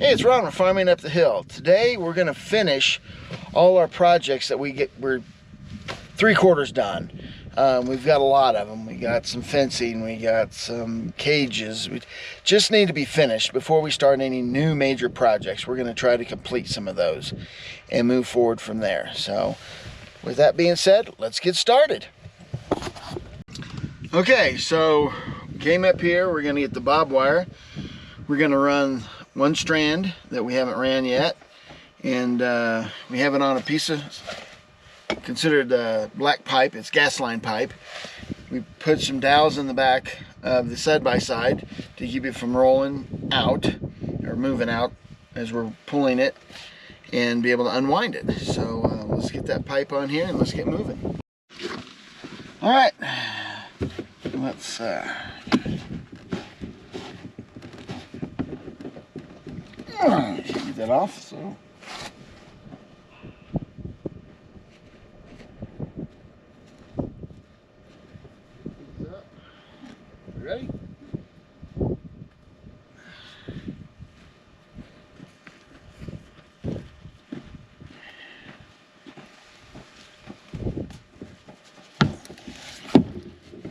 Hey, it's Ron. We're farming up the hill. Today we're going to finish all our projects that we're 3/4 done. We've got a lot of them. We got some fencing, we got some cages. We just need to be finished before we start any new major projects. We're going to try to complete some of those and move forward from there. So with that being said, let's get started. Okay, so came up here. We're going to get the bob wire. We're going to run one strand that we haven't ran yet, and we have it on a piece of considered black pipe. It's gas line pipe. We put some dowels in the back of the side-by-side to keep it from rolling out or moving out as we're pulling it, and be able to unwind it. So let's get that pipe on here and let's get moving. All right, let's get that off. So you ready?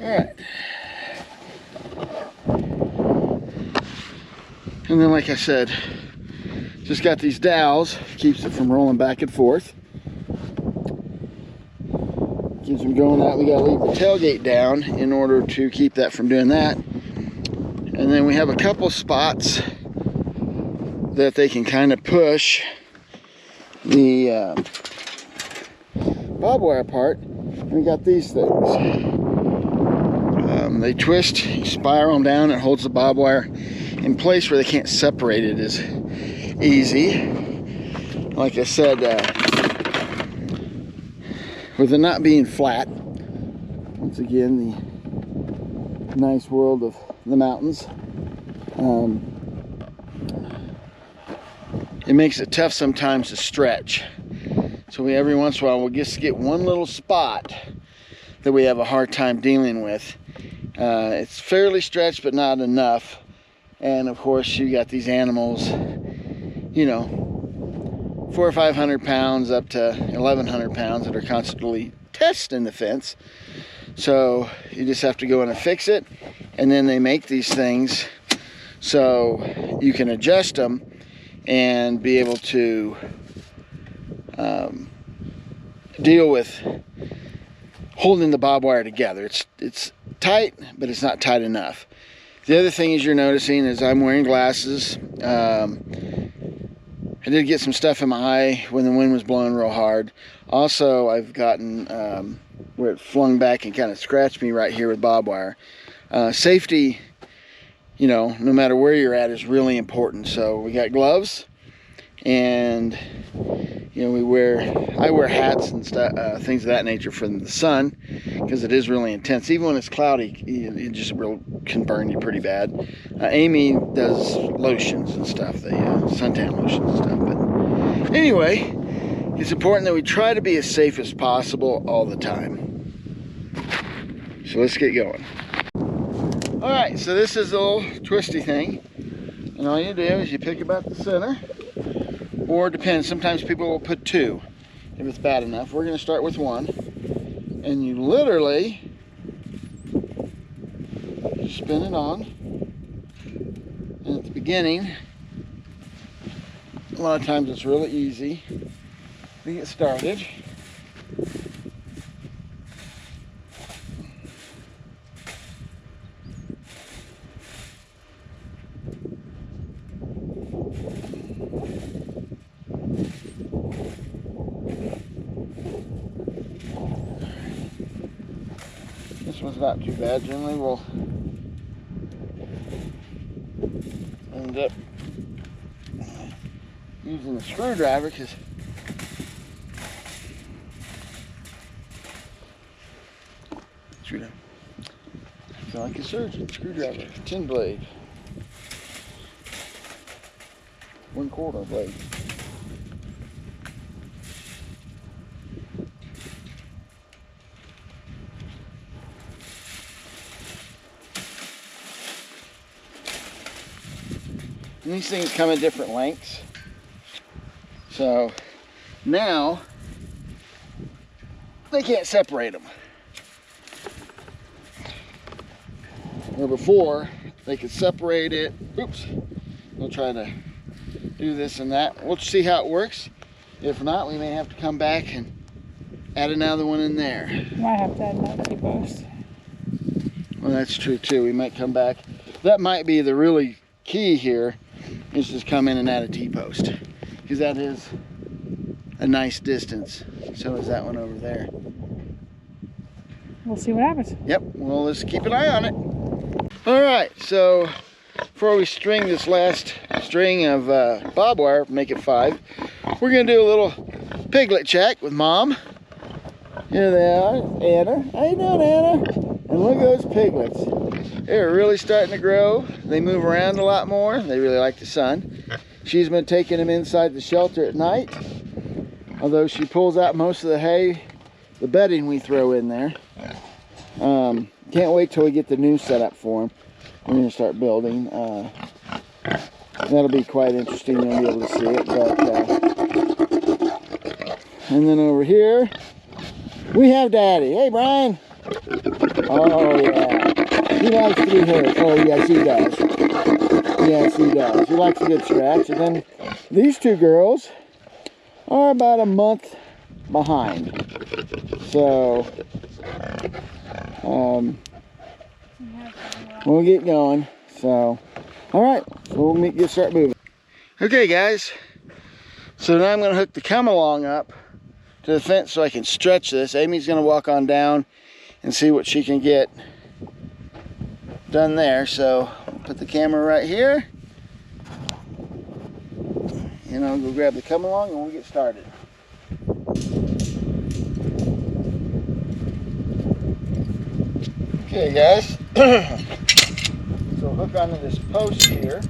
All right. And then, like I said, just got these dowels, keeps it from rolling back and forth. Keeps them going out. We gotta leave the tailgate down in order to keep that from doing that. And then we have a couple spots that they can kind of push the bob wire apart. And we got these things. They twist, you spiral them down, it holds the bob wire in place where they can't separate it as easy. Like I said, with it not being flat, once again, the nice world of the mountains, it makes it tough sometimes to stretch. So every once in a while we'll just get one little spot that we have a hard time dealing with. It's fairly stretched, but not enough. And of course, you got these animals, you know, 400 or 500 pounds up to 1,100 pounds that are constantly testing the fence. So you just have to go in and fix it. And then they make these things so you can adjust them and be able to deal with holding the bob wire together. It's tight, but it's not tight enough. The other thing is you're noticing is I'm wearing glasses. I did get some stuff in my eye when the wind was blowing real hard. Also, I've gotten where it flung back and kind of scratched me right here with bob wire. Safety, you know, no matter where you're at, is really important. So we got gloves, and you know, I wear hats and stuff, things of that nature for the sun, because it is really intense. Even when it's cloudy, it just can burn you pretty bad. Amy does lotions and stuff, suntan lotions and stuff. But anyway, it's important that we try to be as safe as possible all the time. So let's get going. All right, so this is a little twisty thing, and all you do is you pick about the center. Or depends, sometimes people will put two if it's bad enough. We're going to start with one, and you literally spin it on. And at the beginning, a lot of times it's really easy to get started. This one's not too bad. Generally we'll end up using a screwdriver, because I feel like a surgeon. Screwdriver, 10 blade, 1/4 blade. And these things come in different lengths. So now they can't separate them. Where before they could separate it. Oops. We'll try to do this and that. We'll see how it works. If not, we may have to come back and add another one in there. Might have to add another T-post. Well, that's true too. We might come back. That might be the really key here, is just come in and add a T-post, because that is a nice distance. So is that one over there. We'll see what happens. Yep, well, let's keep an eye on it. All right, so before we string this last string of bob wire, make it 5, we're gonna do a little piglet check with Mom. Here they are, Anna. How you doing, Anna? And look at those piglets. They're really starting to grow. They move around a lot more. They really like the sun. She's been taking them inside the shelter at night, although she pulls out most of the hay, the bedding we throw in there. Can't wait till we get the new setup for them. We're going to start building. That'll be quite interesting. You'll be able to see it. But, and then over here, we have Daddy. Hey, Brian. Oh, yeah. He likes to be hurt. Oh, yes, he does. Yes, he does. He likes a good scratch. And then these two girls are about a month behind. So, we'll get going. So, all right, so we'll start moving. Okay, guys. So now I'm going to hook the come along up to the fence so I can stretch this. Amy's going to walk on down and see what she can get done there. So I'll put the camera right here, and I'll go grab the come along and we'll get started. Okay, guys. So hook onto this post here.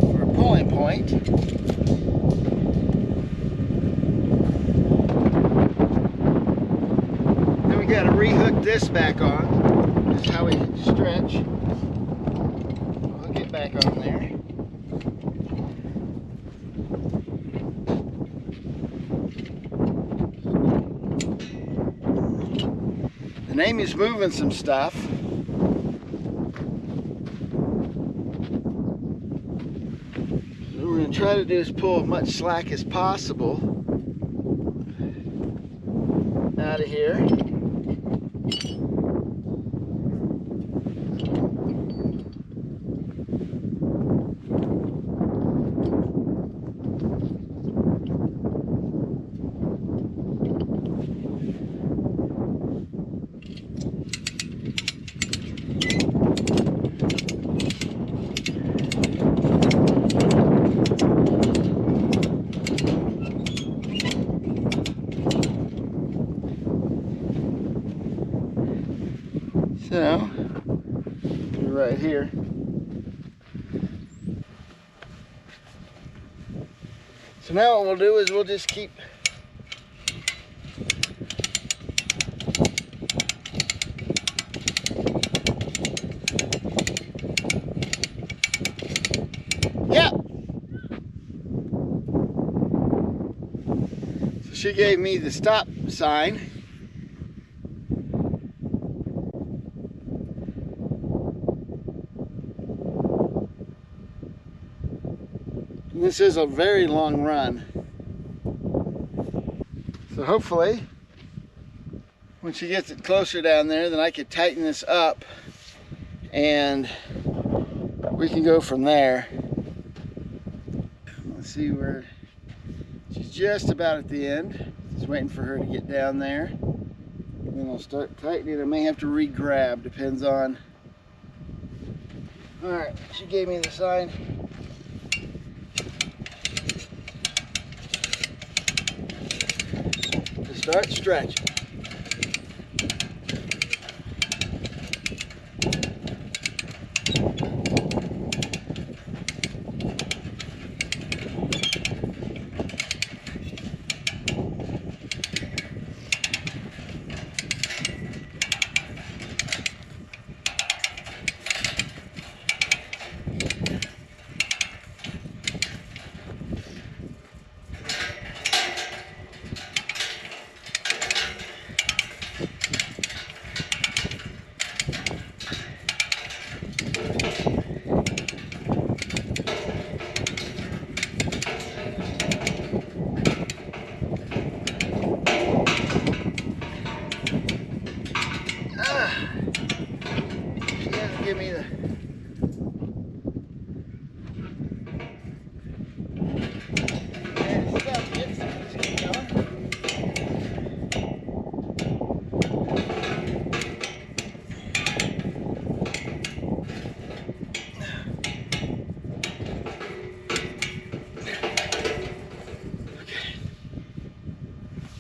For a pulling point. Then we got to rehook this back on. This is how we stretch. We'll get back on there. And Amy's moving some stuff. So what we're going to try to do is pull as much slack as possible out of here. So, put it right here. So now what we'll do is we'll just keep So she gave me the stop sign. This is a very long run. So hopefully, when she gets it closer down there, then I could tighten this up and we can go from there. Let's see where she's just about at the end. Just waiting for her to get down there. And then I'll start tightening. I may have to re-grab, depends on. All right, she gave me the sign. Start stretching.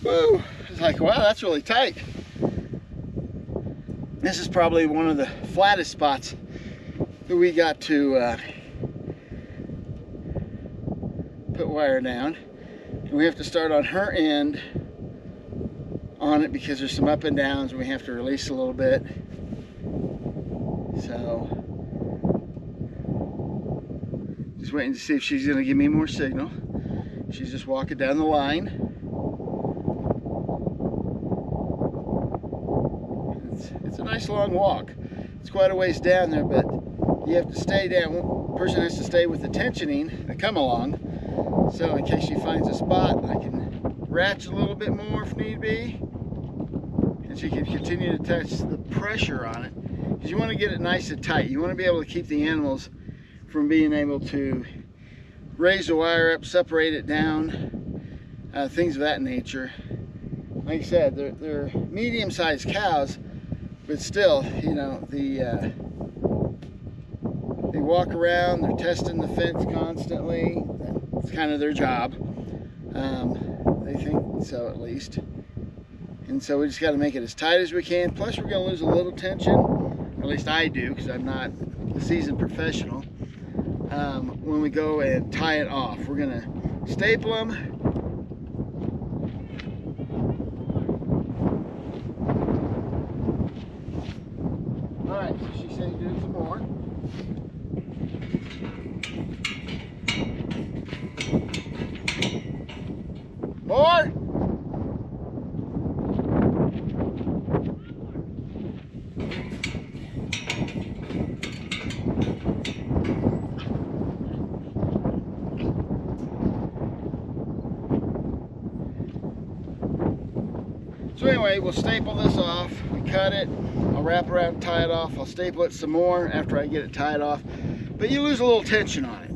Woo! It's like, wow, that's really tight. This is probably one of the flattest spots that we got to put wire down. And we have to start on her end on it because there's some up and downs and we have to release a little bit. So just waiting to see if she's going to give me more signal. She's just walking down the line. It's a nice long walk. It's quite a ways down there, but you have to stay down. One person has to stay with the tensioning that come along. So in case she finds a spot, I can ratchet a little bit more if need be. And she can continue to touch the pressure on it. Because you want to get it nice and tight. You want to be able to keep the animals from being able to raise the wire up, separate it down, things of that nature. Like I said, they're medium-sized cows, but still, you know, they walk around, they're testing the fence constantly. It's kind of their job. They think so, at least. And so we just got to make it as tight as we can. Plus, we're going to lose a little tension. Or at least I do, because I'm not a seasoned professional. When we go and tie it off, we're going to staple them. Alright, so she said do some more. More? So anyway, we'll staple this off. We cut it. I'll wrap around and tie it off. I'll staple it some more after I get it tied off. But you lose a little tension on it.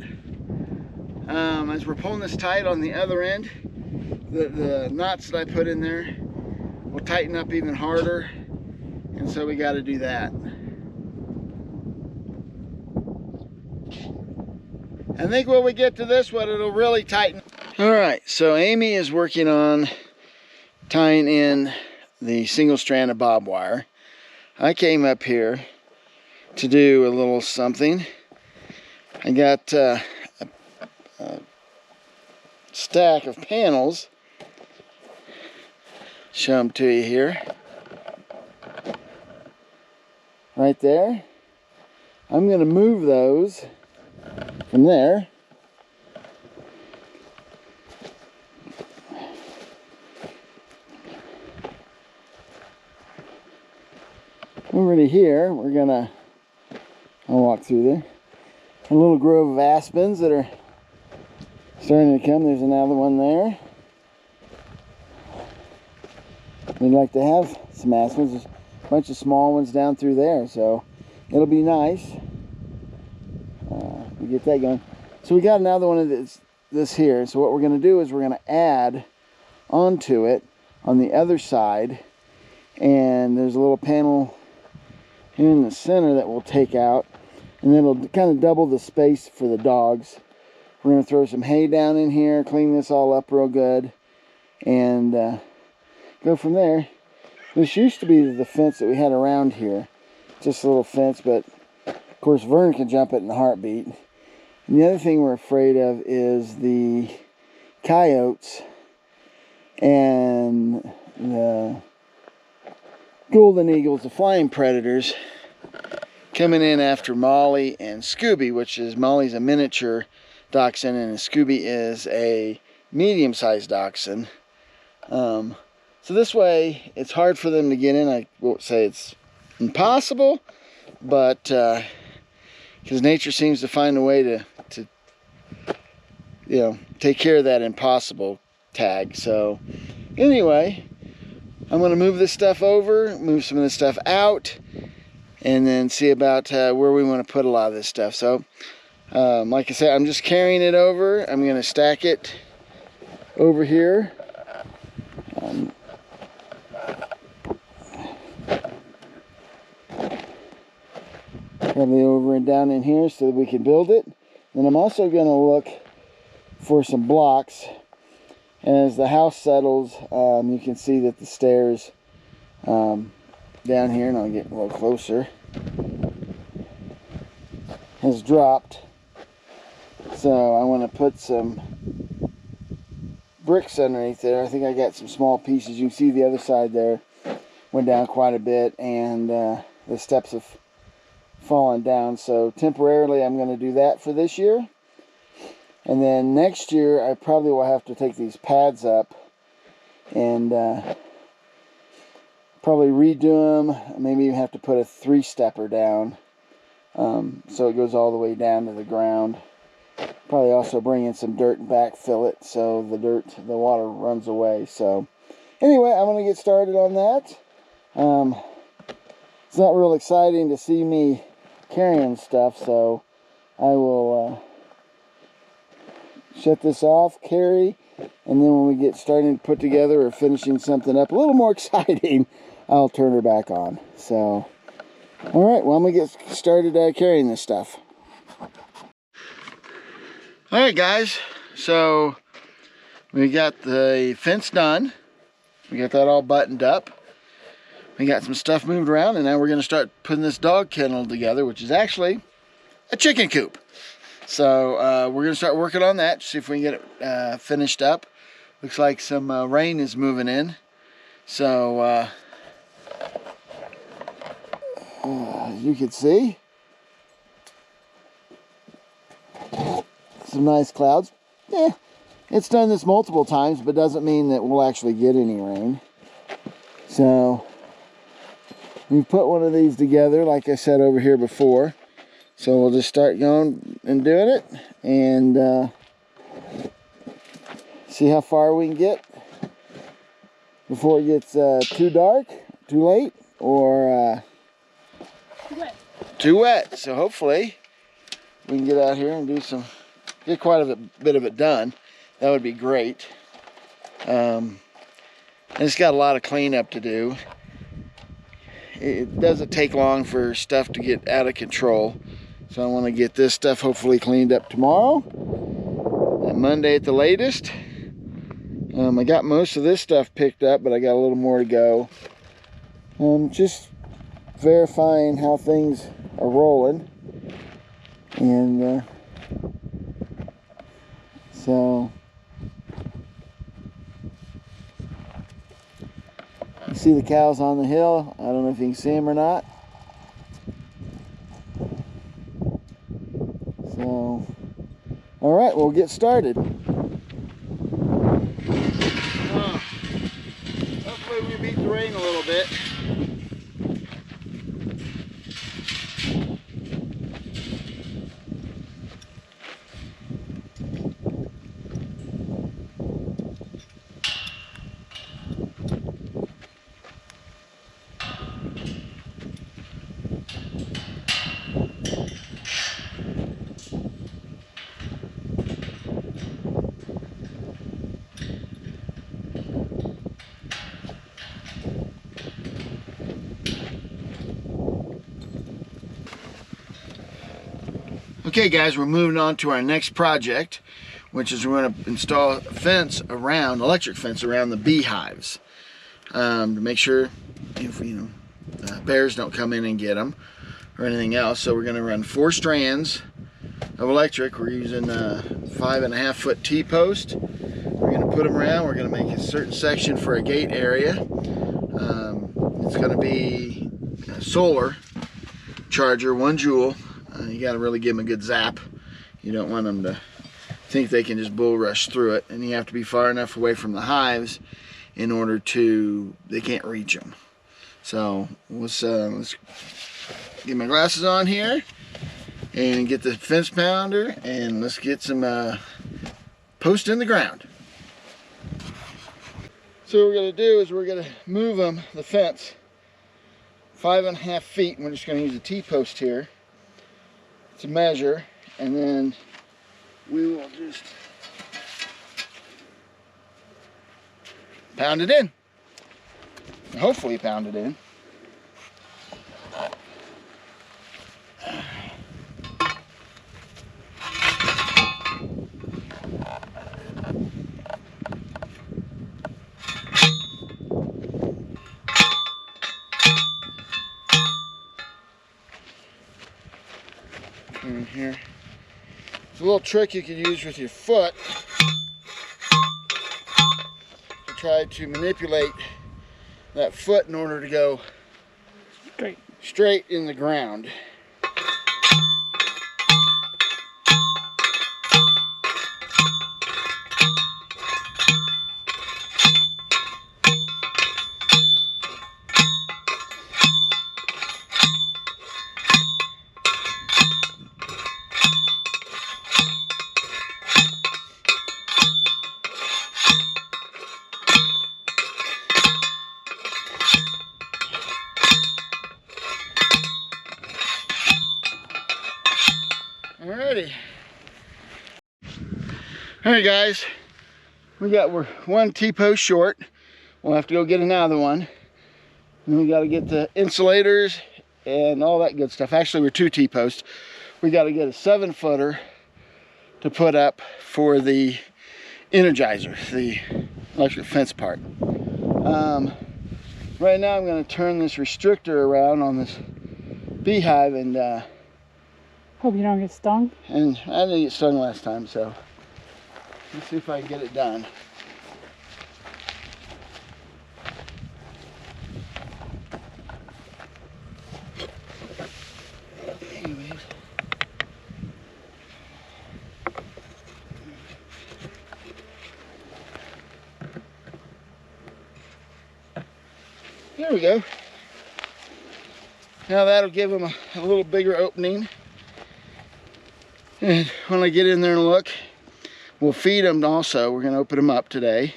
As we're pulling this tight on the other end, the knots that I put in there will tighten up even harder. And so we got to do that. I think when we get to this one, it'll really tighten. All right, so Amy is working on tying in the single strand of bob wire. I came up here to do a little something. I got a stack of panels. Show them to you here. Right there. I'm going to move those from there. Over to here, we're gonna, I'll walk through there. A little grove of aspens that are starting to come. There's another one there. We'd like to have some aspens. There's a bunch of small ones down through there, so it'll be nice. We get that going. So we got another one of this here. So what we're gonna do is we're gonna add onto it on the other side, and there's a little panel here in the center that we'll take out, and then it'll kind of double the space for the dogs. We're going to throw some hay down in here, clean this all up real good, and go from there. This used to be the fence that we had around here, just a little fence, but of course Vern can jump it in a heartbeat. And the other thing we're afraid of is the coyotes and the golden eagles, the flying predators, coming in after Molly and Scooby, which is, Molly's a miniature dachshund and Scooby is a medium-sized dachshund. So this way it's hard for them to get in. I won't say it's impossible, but because nature seems to find a way to you know, take care of that impossible tag. So anyway, I'm going to move this stuff over, move some of this stuff out, and then see about where we want to put a lot of this stuff. So, like I said, I'm just carrying it over. I'm going to stack it over here. Probably over and down in here so that we can build it. Then I'm also going to look for some blocks And as the house settles, you can see that the stairs down here, and I'll get a little closer, has dropped. So I want to put some bricks underneath there. I think I got some small pieces. You can see the other side there went down quite a bit, and the steps have fallen down. So temporarily I'm going to do that for this year. And then next year I probably will have to take these pads up and probably redo them. Maybe even have to put a 3-stepper down so it goes all the way down to the ground. Probably also bring in some dirt and backfill it so the water runs away. So anyway, I'm going to get started on that. It's not real exciting to see me carrying stuff, so I will shut this off, carry, and then when we get starting to put together or finishing something up a little more exciting, I'll turn her back on. So, all right, well, I'm going to get started carrying this stuff. All right, guys, so we got the fence done. We got that all buttoned up. We got some stuff moved around, and now we're going to start putting this dog kennel together, which is actually a chicken coop. So we're going to start working on that, see if we can get it finished up. Looks like some rain is moving in. So you can see some nice clouds. Yeah, it's done this multiple times, but doesn't mean that we'll actually get any rain. So we put one of these together, like I said over here before. So we'll just start going and doing it, and see how far we can get before it gets too dark, too late, or too wet. So hopefully we can get out here and get quite a bit of it done. That would be great. And it's got a lot of cleanup to do. It doesn't take long for stuff to get out of control. So I want to get this stuff hopefully cleaned up tomorrow, and Monday at the latest. I got most of this stuff picked up, but I got a little more to go. Just verifying how things are rolling. And so you see the cows on the hill. I don't know if you can see them or not. So, all right, we'll get started. Hopefully we beat the rain a little bit. Okay guys, we're moving on to our next project, which is we're going to install a fence around, electric fence around the beehives, to make sure if bears don't come in and get them or anything else. So we're going to run 4 strands of electric. We're using a 5.5 foot T-post. We're going to put them around. We're going to make a certain section for a gate area. It's going to be a solar charger, 1 joule. You got to really give them a good zap. You don't want them to think they can just bull rush through it, and you have to be far enough away from the hives in order to, they can't reach them. So let's get my glasses on here and get the fence pounder, and let's get some posts in the ground. So what we're going to do is we're going to move the fence 5.5 feet, and we're just going to use a T-post here to measure, and then we will just pound it in. Hopefully pound it in. here. It's a little trick you could use with your foot to try to manipulate that foot in order to go straight in the ground. Alrighty. Alright guys, we're one T-post short. We'll have to go get another one. And we got to get the insulators and all that good stuff. Actually, we're 2 T-posts. We got to get a 7-footer to put up for the energizer, the electric fence part. Right now I'm going to turn this restrictor around on this beehive and hope you don't get stung. And I didn't get stung last time, so let's see if I can get it done. Anyways. There we go. Now that'll give them a little bigger opening. And when I get in there and look, we'll feed them also. We're going to open them up today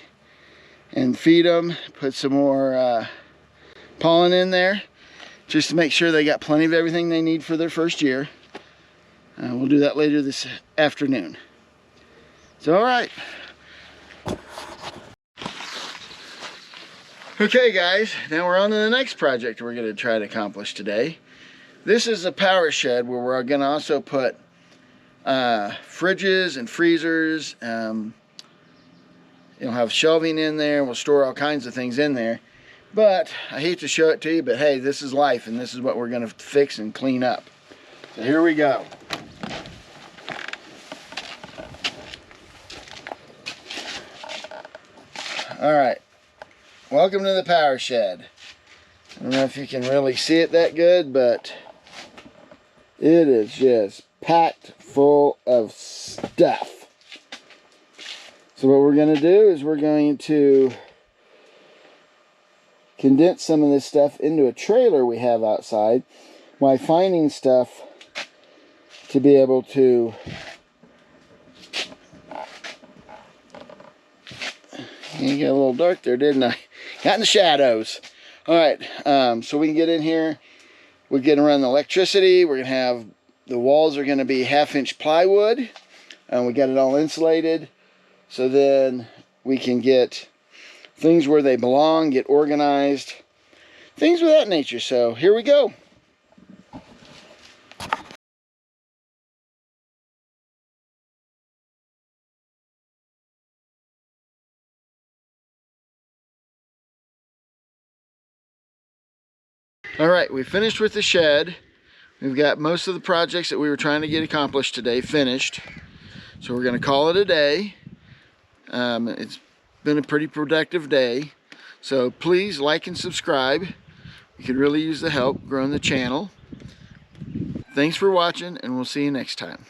and feed them, put some more pollen in there just to make sure they got plenty of everything they need for their first year. We'll do that later this afternoon. So, all right. Okay guys, now we're on to the next project we're going to try to accomplish today. This is a power shed where we're going to also put fridges and freezers. You'll have shelving in there. We'll store all kinds of things in there. But I hate to show it to you, but hey, this is life, and this is what we're going to fix and clean up. So here we go. All right. Welcome to the power shed. I don't know if you can really see it that good, but it is just packed full of stuff. So what we're going to do is we're going to condense some of this stuff into a trailer we have outside while finding stuff to be able to you got a little dark there, didn't I? Got in the shadows. Alright, so we can get in here. We're going to run the electricity. We're going to have the walls are going to be 1/2-inch plywood. And we got it all insulated. So then we can get things where they belong, get organized. Things of that nature. So here we go. Alright, we finished with the shed. We've got most of the projects that we were trying to get accomplished today finished. So we're going to call it a day. It's been a pretty productive day. So please like and subscribe. You could really use the help growing the channel. Thanks for watching, and we'll see you next time.